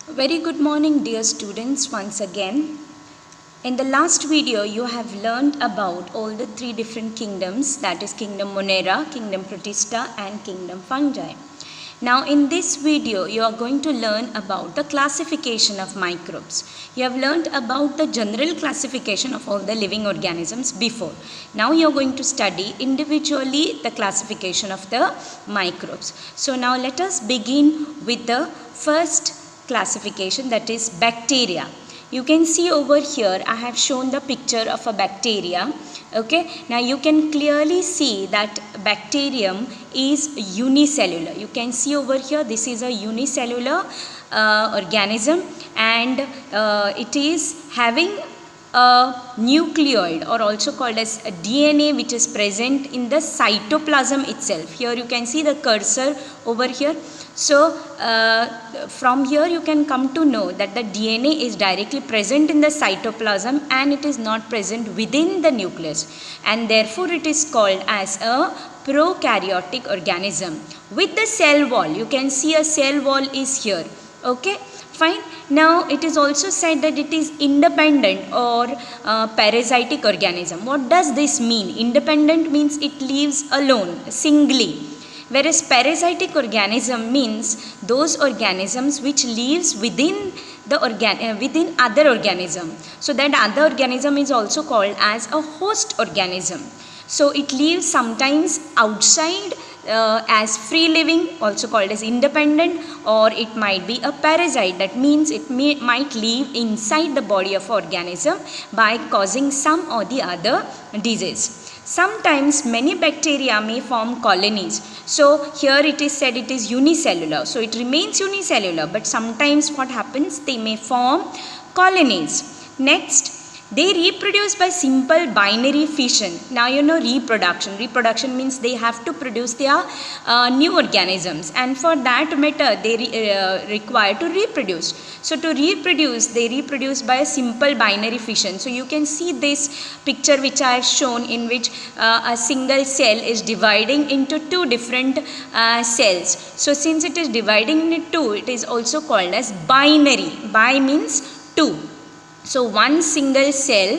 Very good morning, dear students, once again. In the last video, you have learned about all the three different kingdoms, that is Kingdom Monera, Kingdom Protista and Kingdom Fungi. Now in this video, you are going to learn about the classification of microbes. You have learned about the general classification of all the living organisms before. Now you are going to study individually the classification of the microbes. So now let us begin with the first classification, that is bacteria. You can see over here I have shown the picture of a bacteria. Okay, now you can clearly see that bacterium is unicellular. You can see over here this is a unicellular organism, and it is having a nucleoid, or also called as a DNA, which is present in the cytoplasm itself. Here you can see the cursor over here. So from here you can come to know that the DNA is directly present in the cytoplasm and it is not present within the nucleus, and therefore it is called as a prokaryotic organism. With the cell wall, you can see a cell wall is here. Okay, fine. Now it is also said that it is independent or parasitic organism. What does this mean? Independent means it lives alone, singly. Whereas parasitic organism means those organisms which lives within the within other organism. So that other organism is also called as a host organism. So it lives sometimes outside as free living, also called as independent, or it might be a parasite. That means it might live inside the body of organism by causing some or the other disease. Sometimes many bacteria may form colonies. So here it is said it is unicellular. So it remains unicellular, but sometimes what happens, they may form colonies. Next, they reproduce by simple binary fission. Now you know reproduction. Reproduction means they have to produce their new organisms, and for that matter they require to reproduce. So to reproduce, they reproduce by a simple binary fission. So you can see this picture which I have shown, in which a single cell is dividing into two different cells. So since it is dividing into two, it is also called as binary. Bi means two. So one single cell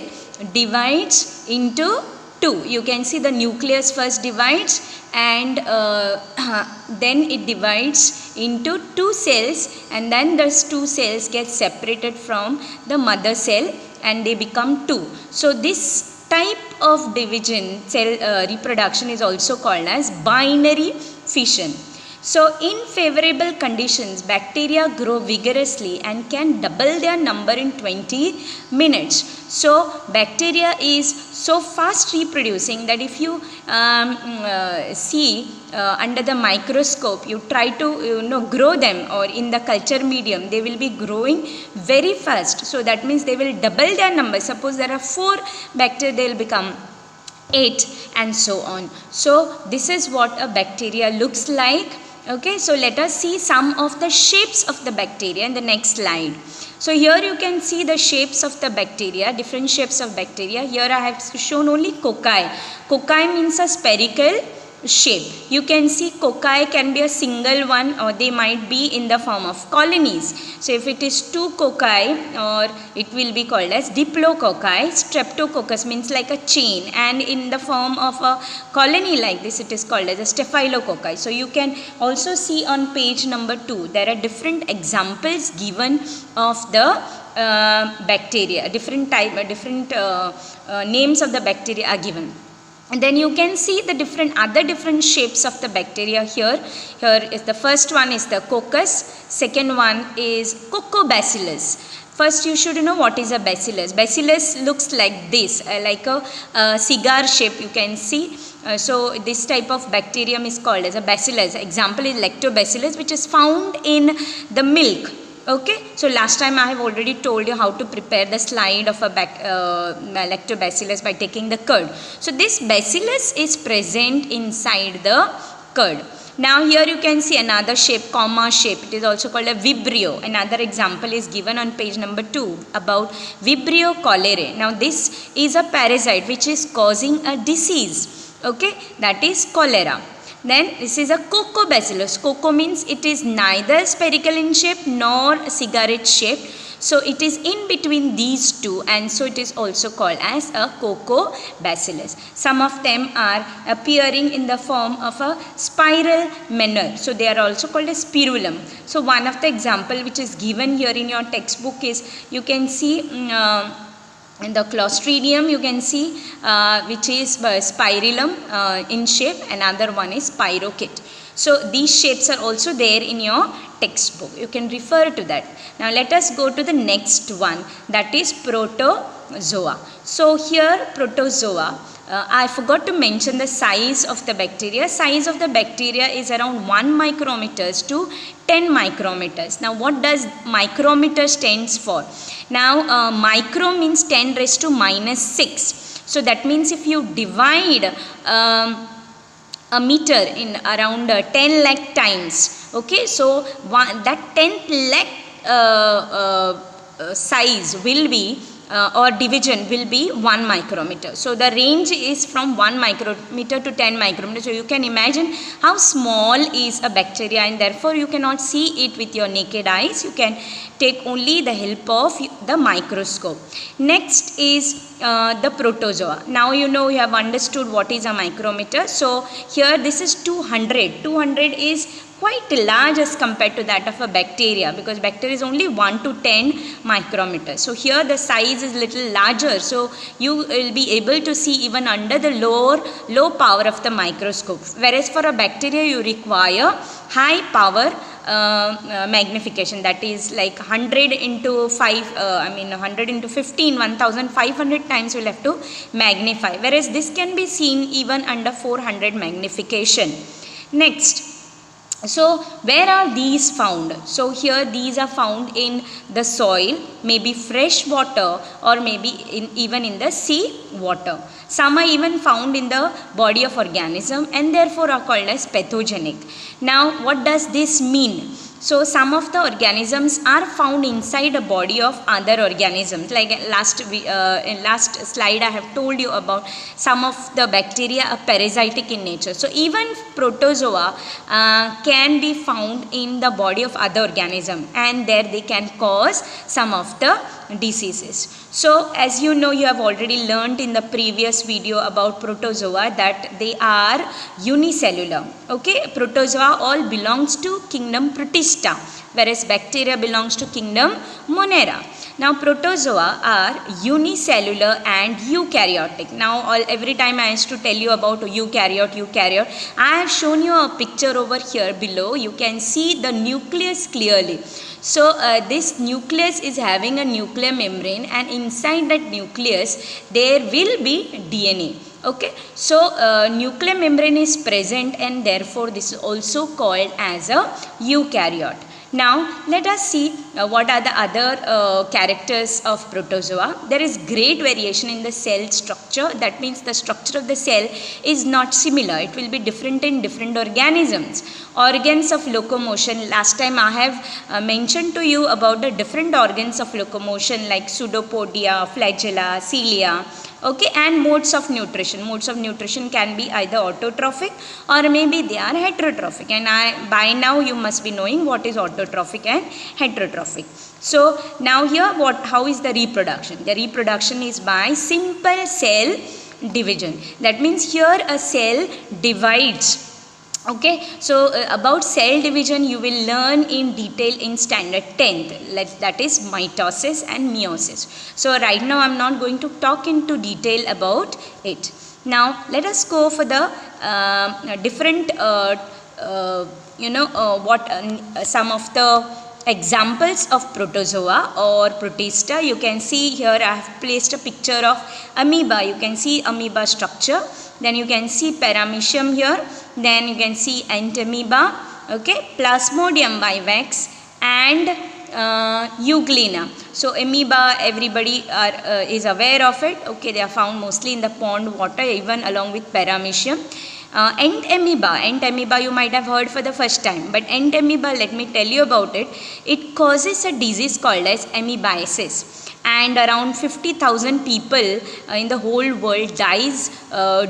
divides into two. You can see the nucleus first divides, and then it divides into two cells, and then those two cells get separated from the mother cell and they become two. So this type of division, cell reproduction, is also called as binary fission. So in favorable conditions, bacteria grow vigorously and can double their number in 20 minutes. So bacteria is so fast reproducing that if you see under the microscope, you try to grow them, or in the culture medium, they will be growing very fast. So that means they will double their number. Suppose there are 4 bacteria, they will become 8, and so on. So this is what a bacteria looks like. Okay, so let us see some of the shapes of the bacteria in the next slide. So here you can see the shapes of the bacteria, different shapes of bacteria. Here I have shown only cocci. Cocci means a spherical shape. You can see cocci can be a single one, or they might be in the form of colonies. So if it is 2 cocci, or it will be called as diplococci. Streptococcus means like a chain, and in the form of a colony like this, it is called as a staphylococci. So you can also see on page number 2, there are different examples given of the bacteria. Different names of the bacteria are given. And then you can see the other different shapes of the bacteria here. Here is the first one is the coccus. Second one is Coccobacillus. First you should know what is a bacillus. Bacillus looks like this, like a cigar shape, you can see. So this type of bacterium is called as a bacillus. Example is Lactobacillus, which is found in the milk. Okay, so last time I have already told you how to prepare the slide of a lactobacillus by taking the curd. So this bacillus is present inside the curd. Now here you can see another shape, comma shape. It is also called a Vibrio. Another example is given on page number 2 about Vibrio cholerae. Now this is a parasite which is causing a disease. Okay, that is cholera. Then this is a Cocobacillus. Coco means it is neither spherical in shape nor cigarette shaped. So it is in between these two, and so it is also called as a Cocobacillus. Some of them are appearing in the form of a spiral manner. So they are also called a spirulum. So one of the example which is given here in your textbook is, you can see in the Clostridium you can see which is spirulum in shape. Another one is spirochete. So these shapes are also there in your textbook. You can refer to that. Now let us go to the next one, that is Protozoa. So here Protozoa, I forgot to mention the size of the bacteria. Size of the bacteria is around 1 micrometers to 10 micrometers. Now what does micrometer stands for? Now micro means 10 raised to minus 6. So that means if you divide a meter in around 10 lakh times, okay, so that 10th lakh size will be or division will be 1 micrometer. So the range is from 1 micrometer to 10 micrometer. So you can imagine how small is a bacteria, and therefore you cannot see it with your naked eyes. You can take only the help of the microscope. Next is the Protozoa. Now you know, you have understood what is a micrometer. So here this is 200. 200 is quite large as compared to that of a bacteria, because bacteria is only 1 to 10 micrometers. So here the size is little larger, so you will be able to see even under the low power of the microscope, whereas for a bacteria you require high power magnification, that is like 100 into 100 into 15, 1500 times you will have to magnify, whereas this can be seen even under 400 magnification. Next, so where are these found? So here these are found in the soil, maybe fresh water, or maybe even in the sea water. Some are even found in the body of organism and therefore are called as pathogenic. Now what does this mean? So some of the organisms are found inside a body of other organisms. Like in last slide I have told you about some of the bacteria are parasitic in nature. So even protozoa can be found in the body of other organism, and there they can cause some of the diseases. So as you know, you have already learned in the previous video about protozoa that they are unicellular. Okay, protozoa all belongs to kingdom Protista, whereas bacteria belongs to kingdom Monera. Now protozoa are unicellular and eukaryotic. Now every time I used to tell you about eukaryote, I have shown you a picture over here below. You can see the nucleus clearly. So this nucleus is having a nuclear membrane, and inside that nucleus there will be DNA. Okay, so nuclear membrane is present, and therefore this is also called as a eukaryote. Now let us see what are the other characters of protozoa. There is great variation in the cell structure. That means the structure of the cell is not similar. It will be different in different organisms. Organs of locomotion. Last time I have mentioned to you about the different organs of locomotion like pseudopodia, flagella, cilia. Okay, and modes of nutrition. Modes of nutrition can be either autotrophic or maybe they are heterotrophic, and by now you must be knowing what is autotrophic and heterotrophic. So now here how is the reproduction? The reproduction is by simple cell division. That means here a cell divides. Okay, so about cell division you will learn in detail in standard 10th, that is mitosis and meiosis. So right now I am not going to talk into detail about it. Now let us go for the different some of the examples of protozoa or protista. You can see here I have placed a picture of amoeba. You can see amoeba structure. Then you can see paramecium here. Then you can see entamoeba, okay, Plasmodium vivax and Euglena. So amoeba, everybody is aware of it. Okay, they are found mostly in the pond water, even along with paramecium. Entamoeba you might have heard for the first time, but entamoeba, let me tell you about it. It causes a disease called as amoebiasis, and around 50,000 people in the whole world dies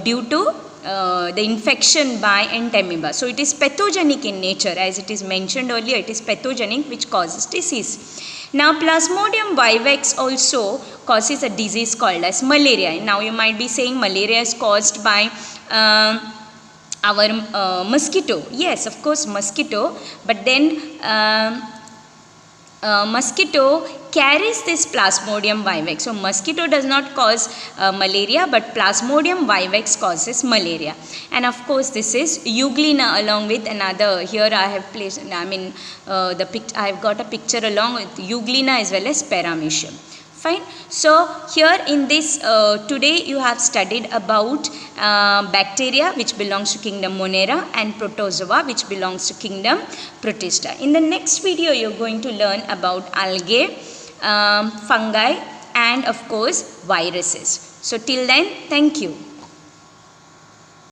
due to the infection by entamoeba. So it is pathogenic in nature, as it is mentioned earlier. It is pathogenic, which causes disease. Now Plasmodium vivax also causes a disease called as malaria. Now you might be saying malaria is caused by our mosquito. Yes, of course mosquito, but then mosquito carries this Plasmodium vivax. So mosquito does not cause malaria, but Plasmodium vivax causes malaria. And of course this is Euglena along with another. Here I have placed, I have got a picture along with Euglena as well as Paramecium. Fine. So here in this today you have studied about bacteria, which belongs to kingdom Monera, and protozoa, which belongs to kingdom Protista. In the next video you are going to learn about algae, fungi, and of course viruses. So till then, thank you.